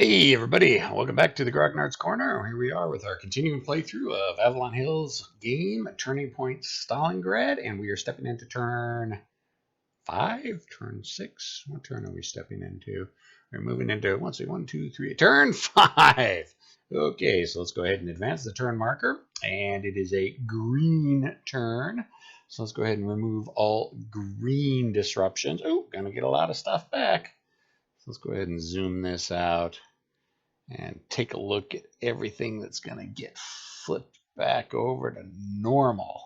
Hey everybody, welcome back to the Grognards Corner. Here we are with our continuing playthrough of Avalon Hill's game, Turning Point Stalingrad, and we are stepping into turn 5, turn 6. What turn are we stepping into? We're moving into, let's see, 1, 2, 3, turn 5. Okay, so let's go ahead and advance the turn marker, and it is a green turn. So let's go ahead and remove all green disruptions. Oh, gonna get a lot of stuff back. So let's go ahead and zoom this out and take a look at everything that's going to get flipped back over to normal.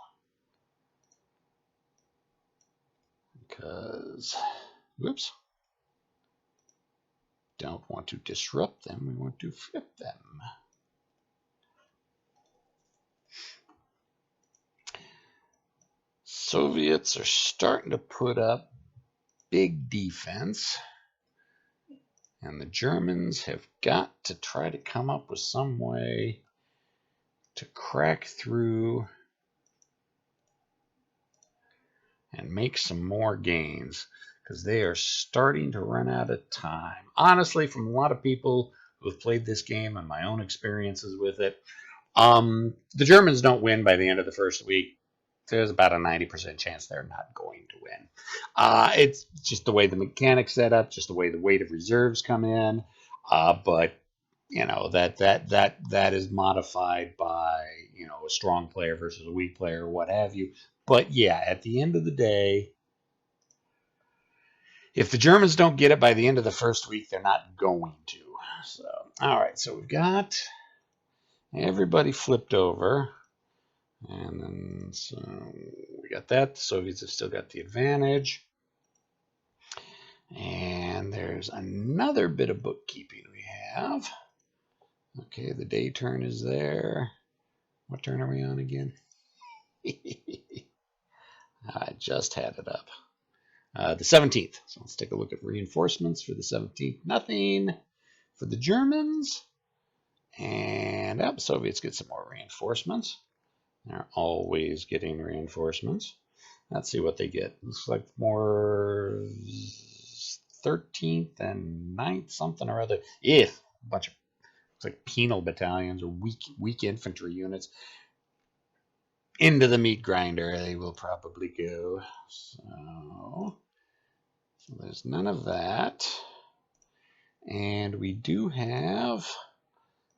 Because, whoops, don't want to disrupt them, we want to flip them. Soviets are starting to put up big defense. And the Germans have got to try to come up with some way to crack through and make some more gains, because they are starting to run out of time. Honestly, from a lot of people who have played this game and my own experiences with it, the Germans don't win by the end of the first week. There's about a 90% chance they're not going to win. It's just the way the mechanics set up, just the way the weight of reserves come in. But you know that is modified by a strong player versus a weak player, or what have you. But yeah, at the end of the day, if the Germans don't get it by the end of the first week, they're not going to. So, all right, so we've got everybody flipped over. And then so we got that. The Soviets have still got the advantage. And there's another bit of bookkeeping we have. Okay, the day turn is there. What turn are we on again? I just had it up. The 17th. So let's take a look at reinforcements for the 17th. Nothing for the Germans. And the Soviets get some more reinforcements. They're always getting reinforcements. Let's see what they get. Looks like more 13th and 9th, something or other. A bunch of, looks like penal battalions or weak infantry units. Into the meat grinder they will probably go. So there's none of that. And we do have,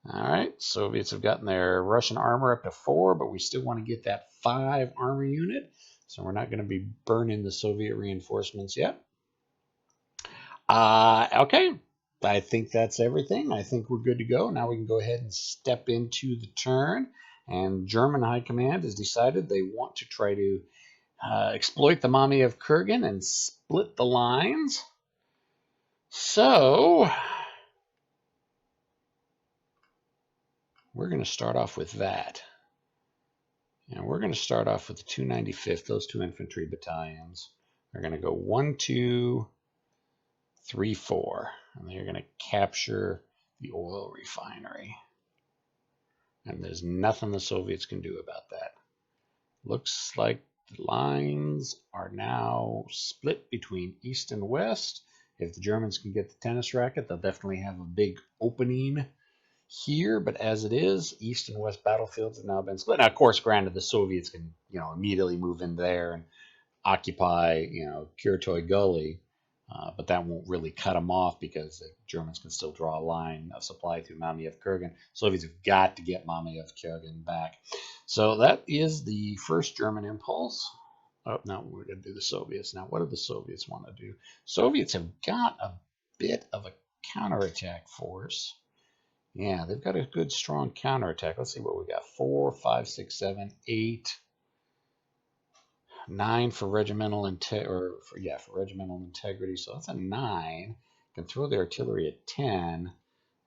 all right, Soviets have gotten their Russian armor up to 4, but we still want to get that 5 armor unit. So we're not going to be burning the Soviet reinforcements yet. Okay, I think that's everything. I think we're good to go. Now we can go ahead and step into the turn. And German High Command has decided they want to try to exploit the Mami of Kurgan and split the lines. So we're going to start off with that. And we're going to start off with the 295th, those 2 infantry battalions. They're going to go 1, 2, 3, 4. And they're going to capture the oil refinery. And there's nothing the Soviets can do about that. Looks like the lines are now split between east and west. If the Germans can get the tennis racket, they'll definitely have a big opening here, but as it is, east and west battlefields have now been split. Now, of course, granted, the Soviets can, immediately move in there and occupy, Kurtoy Gully, but that won't really cut them off because the Germans can still draw a line of supply through Mami of Kurgan. Soviets have got to get Mami of Kurgan back. So that is the first German impulse. Oh, no, we're going to do the Soviets. Now, what do the Soviets want to do? Soviets have got a bit of a counterattack force. Yeah, they've got a good, strong counterattack. Let's see what we got. 4, 5, 6, 7, 8, 9 for regimental regimental integrity. So that's a 9. Can throw the artillery at 10,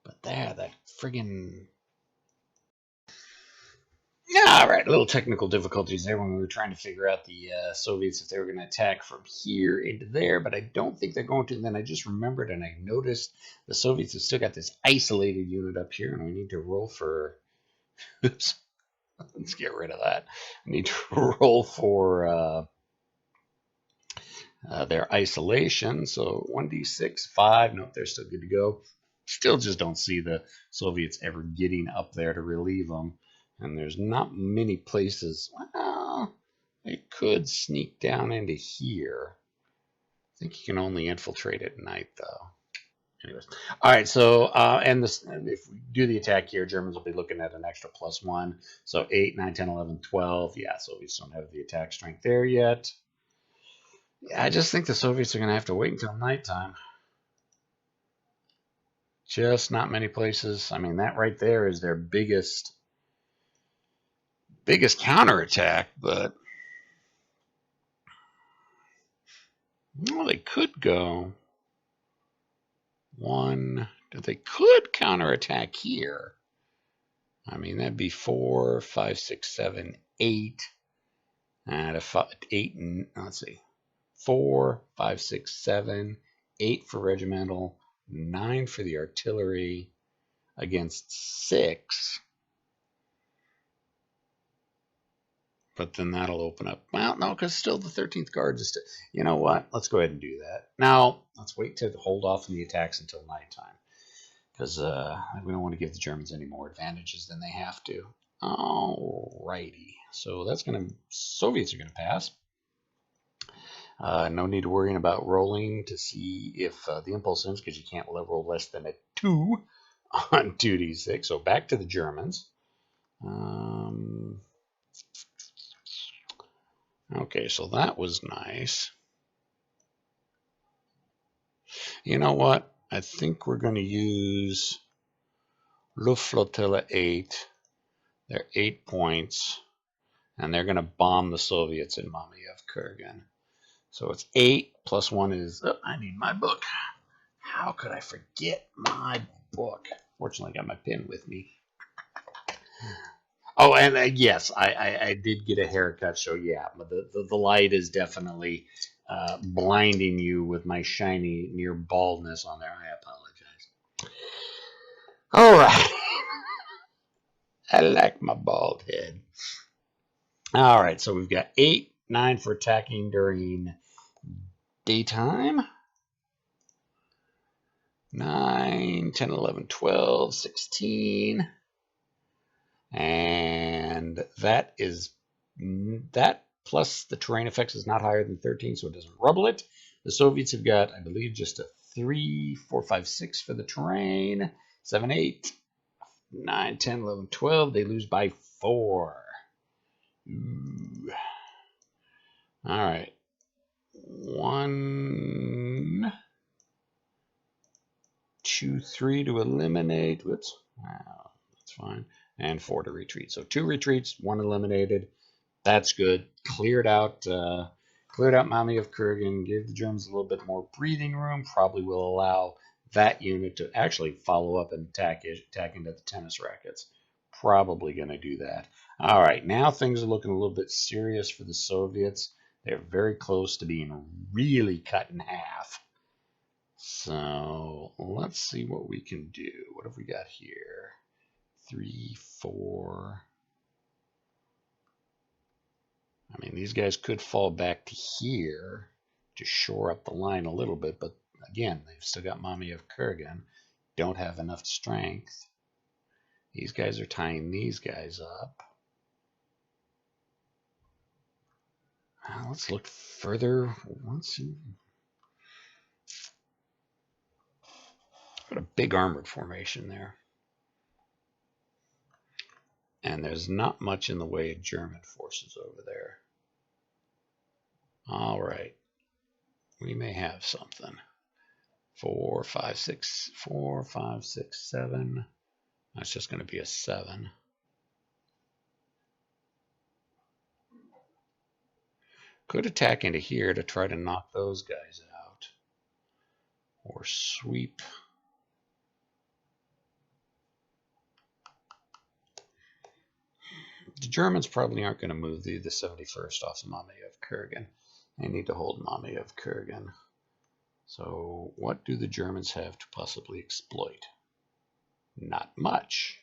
but there, that friggin'. Yeah, all right, a little technical difficulties there when we were trying to figure out the Soviets if they were going to attack from here into there, but I don't think they're going to. And then I just remembered and I noticed the Soviets have still got this isolated unit up here, and we need to roll for. Oops, let's get rid of that. We need to roll for their isolation. So 1d6, 5. Nope, they're still good to go. Still just don't see the Soviets ever getting up there to relieve them. And there's not many places. Well, they could sneak down into here. I think you can only infiltrate at night, though. Anyways, all right. So, and this, if we do the attack here, Germans will be looking at an extra +1. So 8, 9, 10, 11, 12. Yeah, Soviets don't have the attack strength there yet. Yeah, I just think the Soviets are going to have to wait until nighttime. Just not many places. I mean, that right there is their biggest counterattack, but well, they could go one. They could counterattack here. I mean, that'd be 4, 5, 6, 7, 8. And a 8 and let's see, 4, 5, 6, 7, 8 for regimental, 9 for the artillery against 6. But then that'll open up. Well, no, because still the 13th Guard is still. You know what? Let's go ahead and do that. Now, let's wait to hold off on the attacks until nighttime. Because we don't want to give the Germans any more advantages than they have to. Alrighty. So that's going to. Soviets are going to pass. No need to worry about rolling to see if the impulse ends, because you can't roll less than a 2 on 2d6. So back to the Germans. Okay, so that was nice. You know what? I think we're going to use Luftflottille 8. They're 8 points, and they're going to bomb the Soviets in Mamayev Kurgan. So it's 8 plus 1 is. Oh, I need my book. How could I forget my book? Fortunately, I got my pen with me. Oh, and yes, I did get a haircut, so yeah, the light is definitely blinding you with my shiny near baldness on there. I apologize. All right. I like my bald head. All right, so we've got 8, 9 for attacking during daytime. 9, 10, 11, 12, 16. And that plus the terrain effects is not higher than 13, so it doesn't rubble it. The Soviets have got, I believe, just a 3, 4, 5, 6 for the terrain. 7, 8, 9, 10, 11, 12. They lose by 4. Ooh. All right. 1, 2, 3 to eliminate. Whoops. Wow, that's fine. And 4 to retreat. So 2 retreats, 1 eliminated. That's good. Cleared out Mamayev Kurgan. Gave the Germans a little bit more breathing room. Probably will allow that unit to actually follow up and attack into the tennis rackets. Probably going to do that. All right, now things are looking a little bit serious for the Soviets. They're very close to being really cut in half. So let's see what we can do. What have we got here? 3, 4. I mean, these guys could fall back to here to shore up the line a little bit, but again, they've still got Mamayev Kurgan. Don't have enough strength. These guys are tying these guys up. Let's look further. Let's see. Got a big armored formation there. And there's not much in the way of German forces over there. All right. We may have something. 4, 5, 6, 4, 5, 6, 7. That's just going to be a 7. Could attack into here to try to knock those guys out. Or sweep. The Germans probably aren't going to move the 71st off of Mamayev Kurgan. They need to hold Mamayev Kurgan. So what do the Germans have to possibly exploit? Not much.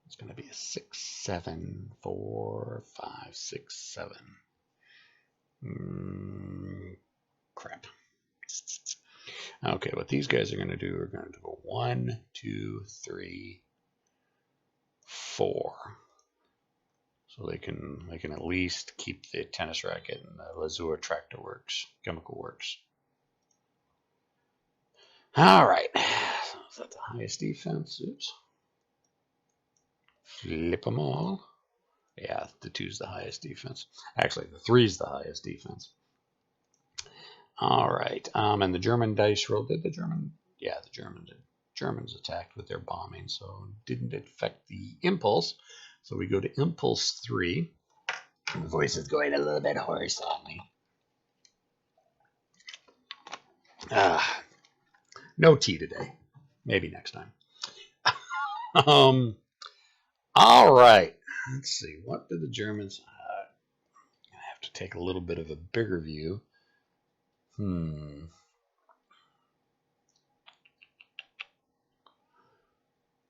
It's going to be a 6, 7, 4, 5, 6, 7. Crap. Okay, what these guys are going to do, are going to go 1, 2, 3, 4. So they can at least keep the tennis racket and the Lazur tractor works, chemical works. All right. So is that the highest defense? Oops. Flip them all. Yeah, the 2's the highest defense. Actually, the 3's the highest defense. All right. And the German dice roll. Did the German? Yeah, the Germans attacked with their bombing, so didn't affect the impulse. So we go to impulse 3. The voice is going a little bit hoarse on me. No tea today. Maybe next time. All right. Let's see. What did the Germans? I have to take a little bit of a bigger view.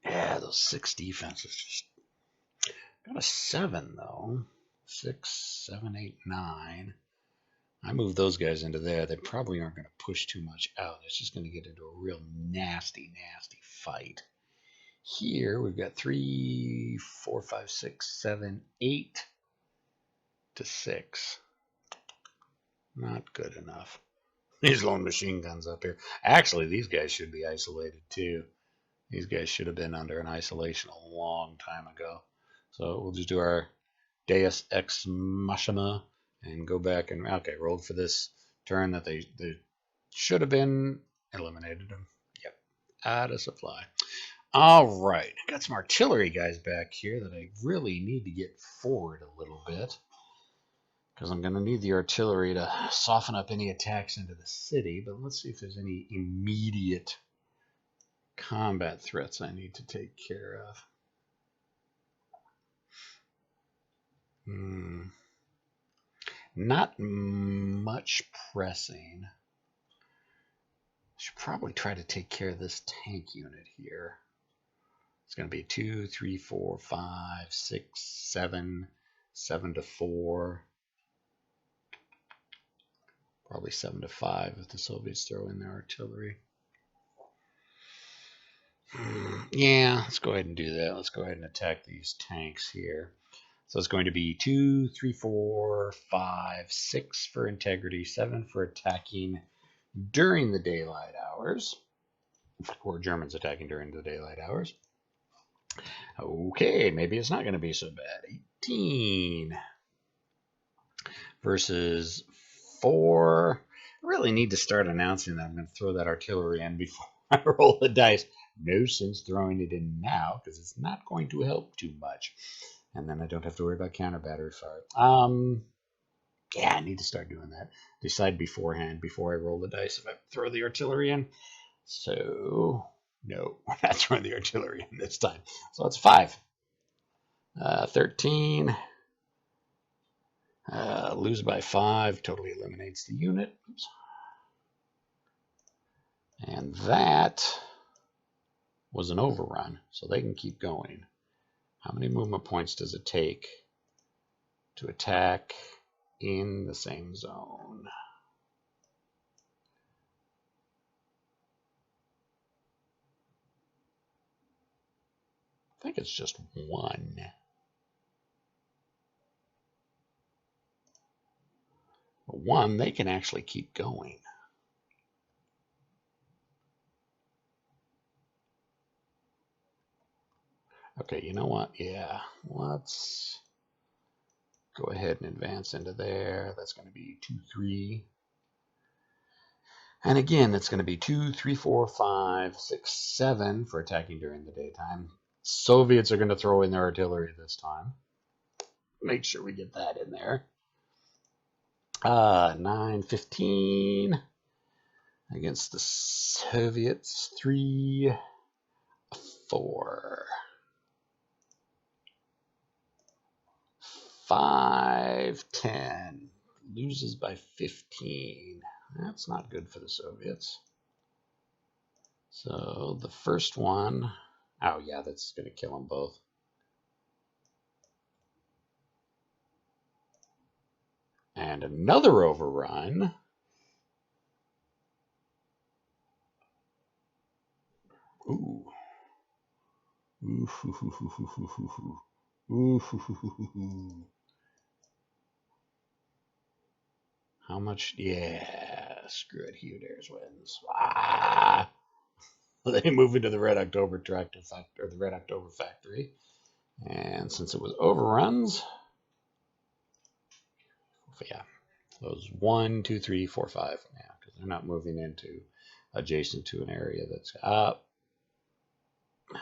Yeah, those 6 defenses just got a 7 though. 6, 7, 8, 9. I move those guys into there. They probably aren't going to push too much out. It's just going to get into a real nasty, nasty fight. Here we've got 3, 4, 5, 6, 7, 8 to 6. Not good enough. These lone machine guns up here. Actually, these guys should be isolated too. These guys should have been under an isolation a long time ago. So we'll just do our Deus Ex Machina and go back and, okay, rolled for this turn that they should have been, eliminated them. Yep, out of supply. All right, got some artillery guys back here that I really need to get forward a little bit, because I'm going to need the artillery to soften up any attacks into the city. But let's see if there's any immediate combat threats I need to take care of. Not much pressing. Should probably try to take care of this tank unit here. It's going to be 2, 3, 4, 5, 6, 7, 7 to 4. Probably 7 to 5 if the Soviets throw in their artillery. Yeah, let's go ahead and do that. Let's go ahead and attack these tanks here. So it's going to be 2, 3, 4, 5, 6 for integrity, 7 for attacking during the daylight hours. Or Germans attacking during the daylight hours. Okay, maybe it's not going to be so bad. 18 versus 4. I really need to start announcing that I'm going to throw that artillery in before I roll the dice. No sense throwing it in now because it's not going to help too much. And then I don't have to worry about counter battery fire. Yeah, I need to start doing that. Decide beforehand, before I roll the dice, if I throw the artillery in. So, no, we're not throwing the artillery in this time. So it's 5. 13. Lose by 5 totally eliminates the unit. Oops. And that was an overrun, so they can keep going. How many movement points does it take to attack in the same zone? I think it's just 1. But 1, they can actually keep going. Okay, you know what? Yeah, let's go ahead and advance into there. That's going to be 2, 3. And again, that's going to be 2, 3, 4, 5, 6, 7 for attacking during the daytime. Soviets are going to throw in their artillery this time. Make sure we get that in there. 9, 15 against the Soviets. 3, 4. 5, 10. Loses by 15. That's not good for the Soviets. So the first one, oh yeah, that's going to kill them both. And another overrun. Ooh, hoo, hoo, hoo, hoo, hoo, hoo, hoo. Ooh, hoo, hoo, hoo, hoo, hoo. How much? Yeah, screw it. Hugh Dares wins. Ah! They move into the Red October tractor factory, or the Red October factory. And since it was overruns, yeah, those 1, 2, 3, 4, 5. Yeah, because they're not moving into adjacent to an area that's up.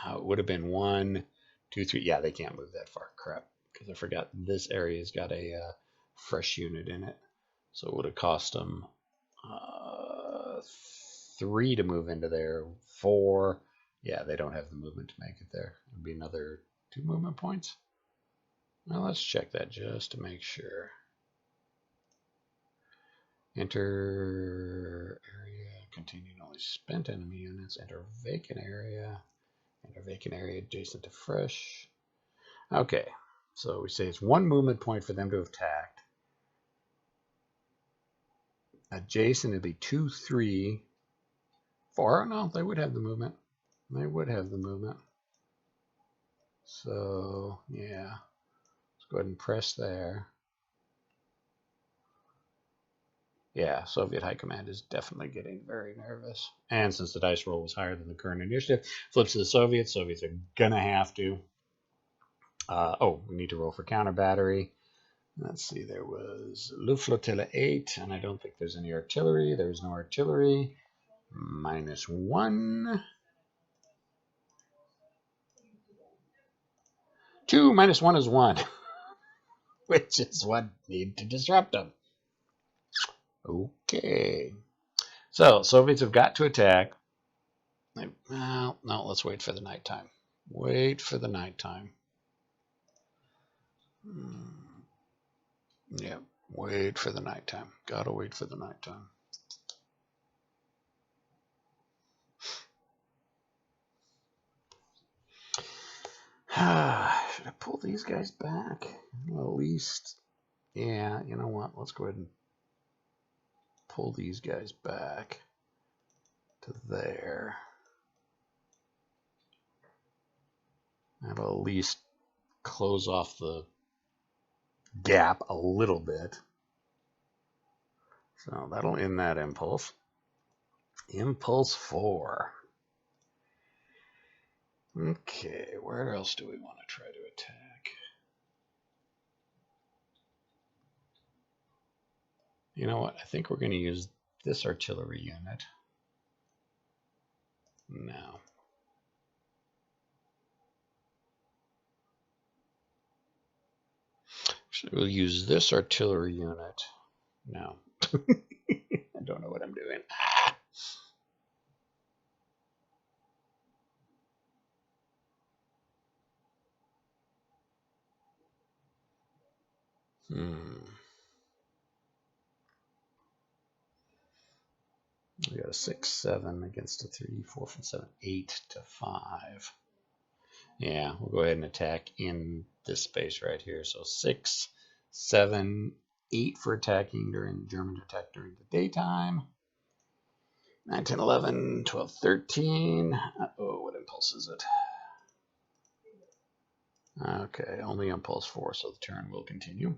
It would have been 1, 2, 3. Yeah, they can't move that far. Crap, because I forgot this area's got a fresh unit in it, so it would have cost them 3 to move into there. 4. Yeah, they don't have the movement to make it there. It'd be another 2 movement points. Well, let's check that just to make sure. Enter area containing only spent enemy units. Enter vacant area. Enter vacant area adjacent to fresh. Okay, so we say it's 1 movement point for them to have attacked. Adjacent would be 2, 3, 4. No, they would have the movement. They would have the movement. So yeah, let's go ahead and press there. Yeah, Soviet High Command is definitely getting very nervous. And since the dice roll was higher than the current initiative, flips to the Soviets. Soviets are gonna have to. Oh, we need to roll for counter battery. Let's see, there was Luftflottille 8, and I don't think there's any artillery. There's no artillery. -1. 2 minus 1 is 1, which is what need to disrupt them. Okay. So, Soviets have got to attack. Well, no, let's wait for the nighttime. Wait for the nighttime. Yeah, wait for the nighttime. Gotta wait for the nighttime. Should I pull these guys back? Well, at least, yeah, you know what? Let's go ahead and pull these guys back to there. That'll at least close off the gap a little bit. So that'll end that impulse. Impulse 4. Okay, where else do we want to try to attack? You know what? I think we're going to use this artillery unit. No. Actually, we'll use this artillery unit. No. I don't know what I'm doing. We got a 6, 7 against a 3, 4, 5, 7, 8 to 5. Yeah, we'll go ahead and attack in this space right here. So 6, 7, 8 for attacking during German attack during the daytime. 9, 10, 11, 12, 13. Uh-oh, what impulse is it? Okay, only impulse 4, so the turn will continue.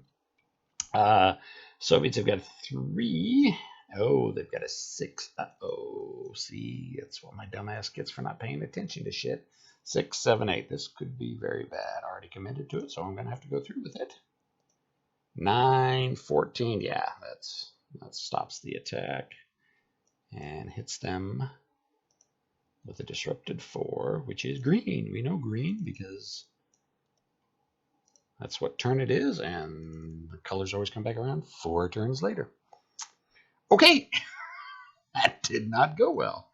Soviets have got 3. Oh, they've got a 6. Uh-oh, see, that's what my dumbass gets for not paying attention to shit. 6, 7, 8. This could be very bad. Already committed to it, so I'm going to have to go through with it. 9, 14. Yeah, that stops the attack and hits them with a disrupted 4, which is green. We know green because that's what turn it is, and the colors always come back around 4 turns later. Okay, that did not go well.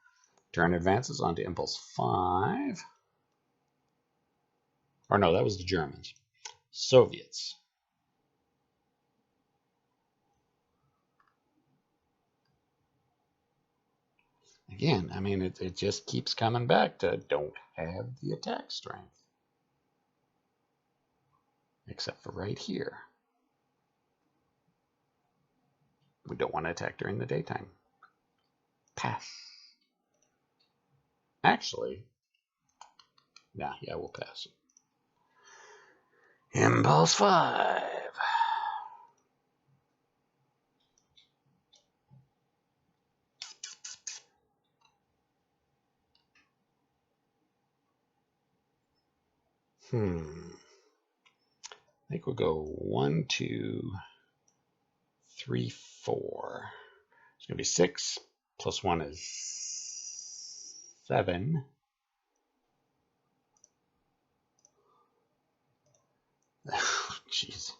Turn advances onto impulse 5. Or no, that was the Germans. Soviets. Again, I mean, it just keeps coming back to don't have the attack strength. Except for right here. We don't want to attack during the daytime. Pass. Actually, Nah, yeah, we'll pass. Impulse 5. I think we'll go 1, 2, 3, 4. It's going to be 6. Plus 1 is 7. Jeez.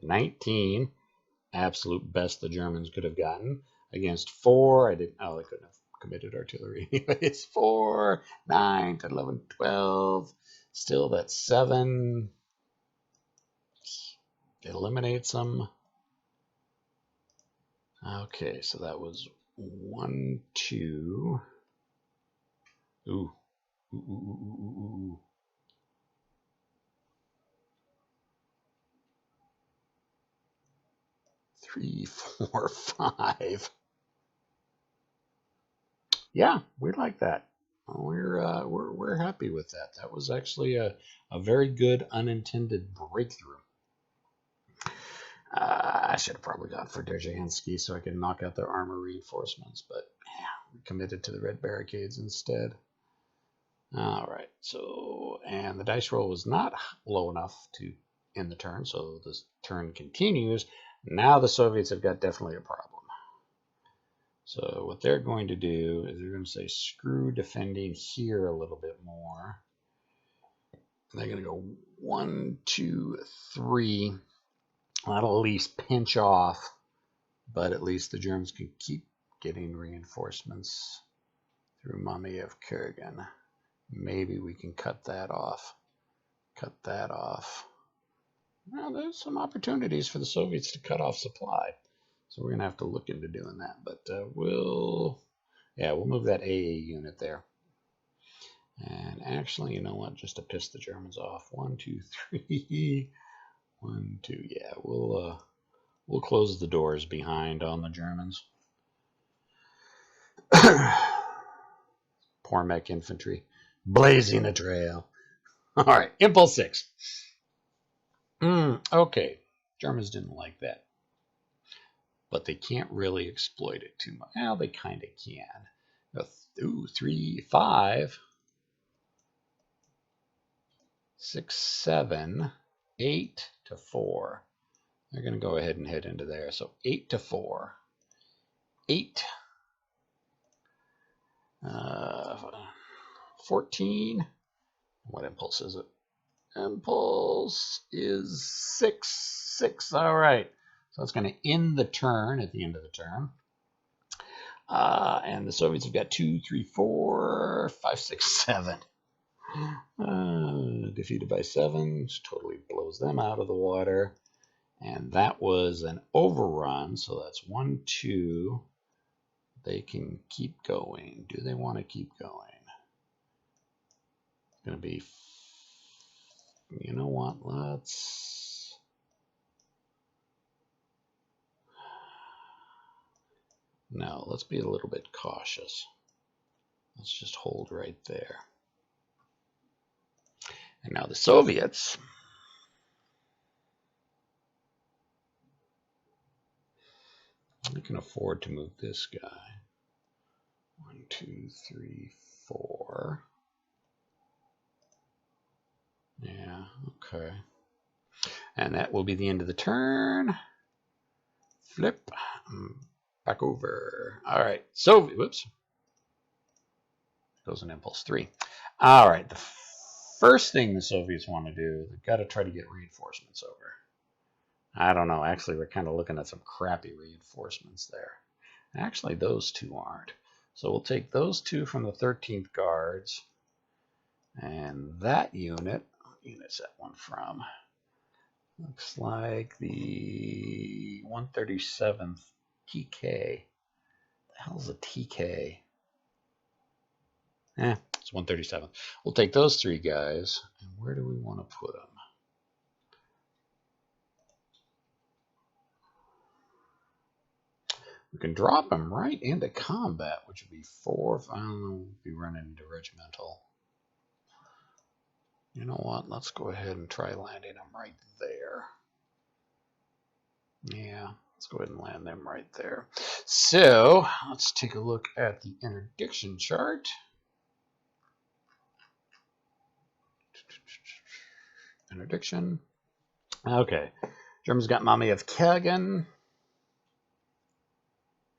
19. Absolute best the Germans could have gotten. Against 4. I didn't. Oh, they couldn't have committed artillery. It's 4, 9, 10, 11, 12. Still, that's 7. Eliminates them. Okay, so that was 1, 2. Ooh. Ooh. 3, 4, 5. Yeah, we like that. We're happy with that. That was actually a very good unintended breakthrough. I should have probably gone for Dzerzhinsky so I could knock out their armor reinforcements, but yeah, we committed to the red barricades instead. All right, so, and the dice roll was not low enough to end the turn, so this turn continues. Now the Soviets have got definitely a problem. So what they're going to do is they're going to say screw defending here a little bit more. They're going to go 1, 2, 3. That'll at least pinch off, but at least the Germans can keep getting reinforcements through Mummy of Kurgan. Maybe we can cut that off. Cut that off. Well, there's some opportunities for the Soviets to cut off supply. So we're going to have to look into doing that. But we'll move that AA unit there. And actually, you know what? Just to piss the Germans off. 1, 2, 3. 1, 2. Yeah, we'll close the doors behind on the Germans. Poor mech infantry. Blazing a trail. All right, Impulse 6. Okay, Germans didn't like that. But they can't really exploit it too much. Well, they kind of can. 3, 5, 6, 7, 8 to 4. They're going to go ahead and head into there. So 8 to 4. 8. 14. What impulse is it? Impulse is 6. 6. All right. So it's going to end the turn at the end of the turn. And the Soviets have got 2, 3, 4, 5, 6, 7. Defeated by 7, which totally blows them out of the water. And that was an overrun, so that's 1, 2. They can keep going. Do they want to keep going? It's going to be, you know what, let's be a little bit cautious. Let's just hold right there. And now the Soviets. We can afford to move this guy. 1, 2, 3, 4. Yeah, okay. And that will be the end of the turn. Flip. Back over. All right. So, whoops. Goes an Impulse 3. All right. The first thing the Soviets want to do, they've got to try to get reinforcements over. I don't know. Actually, we're kind of looking at some crappy reinforcements there. Actually, those two aren't. So we'll take those 2 from the 13th Guards. And that unit, what unit's that one from? Looks like the 137th TK. The hell's a TK? It's 137th. We'll take those 3 guys. And where do we want to put them? We can drop them right into combat, which would be 4. I don't know, we'll be running into regimental. You know what? Let's go ahead and try landing them right there. Yeah, let's go ahead and land them right there. So let's take a look at the interdiction chart. Interdiction. Okay. Germans got Mommy of Kagan.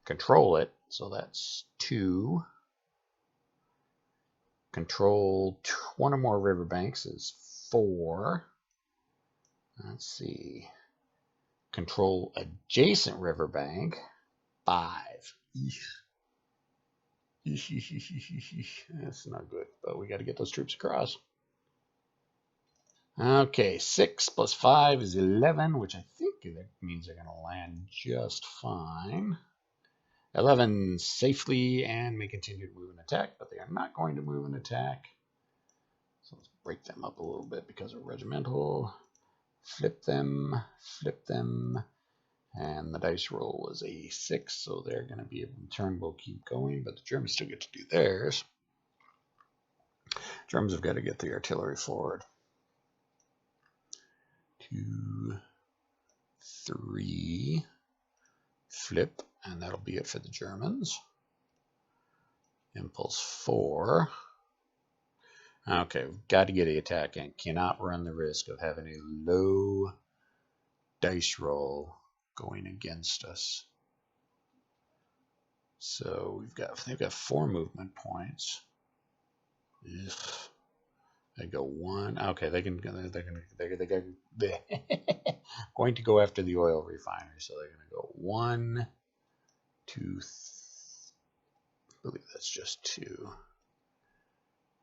Control it. So that's 2. Control one or more riverbanks is 4. Let's see. Control adjacent riverbank, 5. That's not good, but we got to get those troops across. Okay, 6 plus 5 is 11, which I think that means they're going to land just fine. 11 safely and may continue to move and attack, but they are not going to move and attack. So let's break them up a little bit because of regimental. Flip them, and the dice roll was a 6, so they're going to be able to turn. Will keep going, but the Germans still get to do theirs. Germans have got to get the artillery forward. 2, 3, flip, and that'll be it for the Germans. Impulse 4. Okay, we've got to get the attack in. Cannot run the risk of having a low dice roll going against us. So they've got 4 movement points. Ugh. They go 1. Okay, they're going to go after the oil refinery. So they're going to go 1, 2. I believe that's just 2.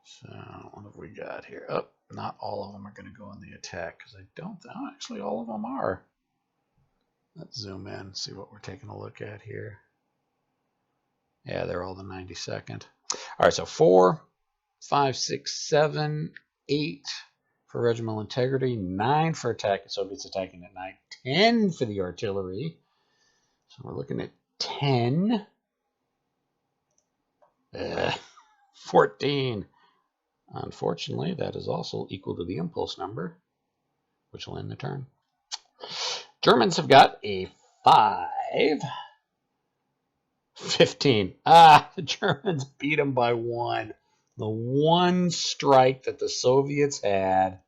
So what have we got here? Oh, not all of them are going to go on the attack because I don't. Oh, actually, all of them are. Let's zoom in, see what we're taking a look at here. Yeah, they're all the 92nd. All right, so 4, 5, 6, 7, 8 for regimental integrity, 9 for attacking. Soviets attacking at night, 10 for the artillery. So we're looking at 10. 14. Unfortunately, that is also equal to the impulse number, which will end the turn. Germans have got a 5. 15. The Germans beat them by 1. The one strike that the Soviets had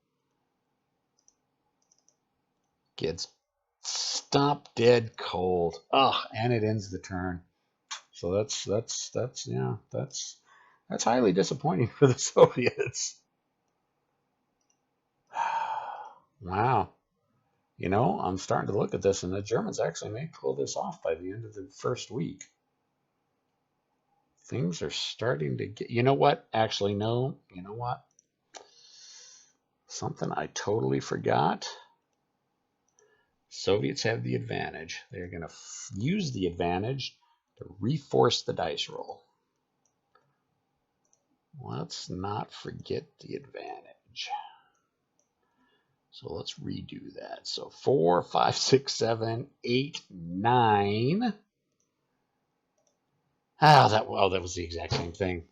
gets stopped dead cold. And it ends the turn. So that's highly disappointing for the Soviets. Wow. You know, I'm starting to look at this, and the Germans actually may pull this off by the end of the first week. Things are starting to get... You know what? Actually, no. You know what? Something I totally forgot. Soviets have the advantage. They're going to use the advantage to reforce the dice roll. Let's not forget the advantage. So let's redo that. So 4, 5, 6, 7, 8, 9. That was the exact same thing.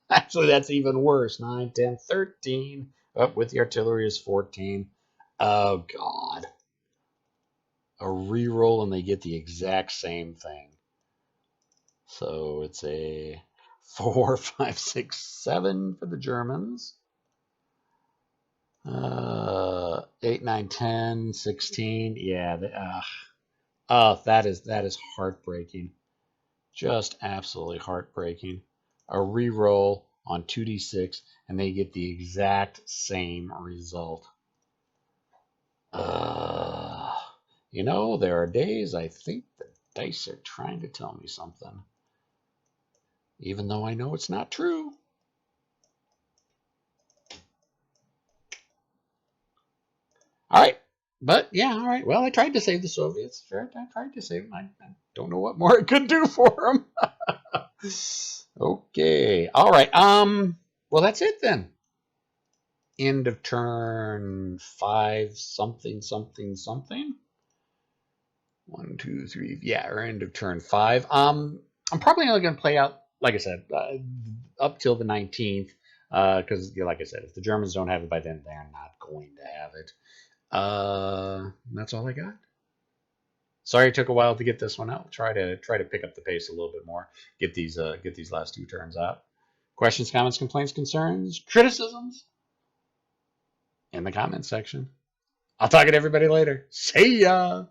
Actually, that's even worse. 9, 10, 13. Up with the artillery is 14. Oh, God. A reroll and they get the exact same thing. So it's a 4, 5, 6, 7 for the Germans. 8, 9, 10, 16. Yeah. That is heartbreaking. Just absolutely heartbreaking. A reroll on 2d6 and they get the exact same result. You know, there are days I think the dice are trying to tell me something, even though I know it's not true. All right. But yeah, all right. Well, I tried to save the Soviets. Sure, I tried to save them. I don't know what more I could do for them. Okay. All right. Well, that's it then. End of turn 5 something something something. 1, 2, 3. Yeah, or end of turn 5. I'm probably only going to play out, like I said, up till the 19th. Because, like I said, if the Germans don't have it by then, they're not going to have it. That's all I got. Sorry it took a while to get this one out. Try to pick up the pace a little bit more. Get these last 2 turns out. Questions, comments, complaints, concerns, criticisms in the comments section. I'll talk to everybody later. See ya.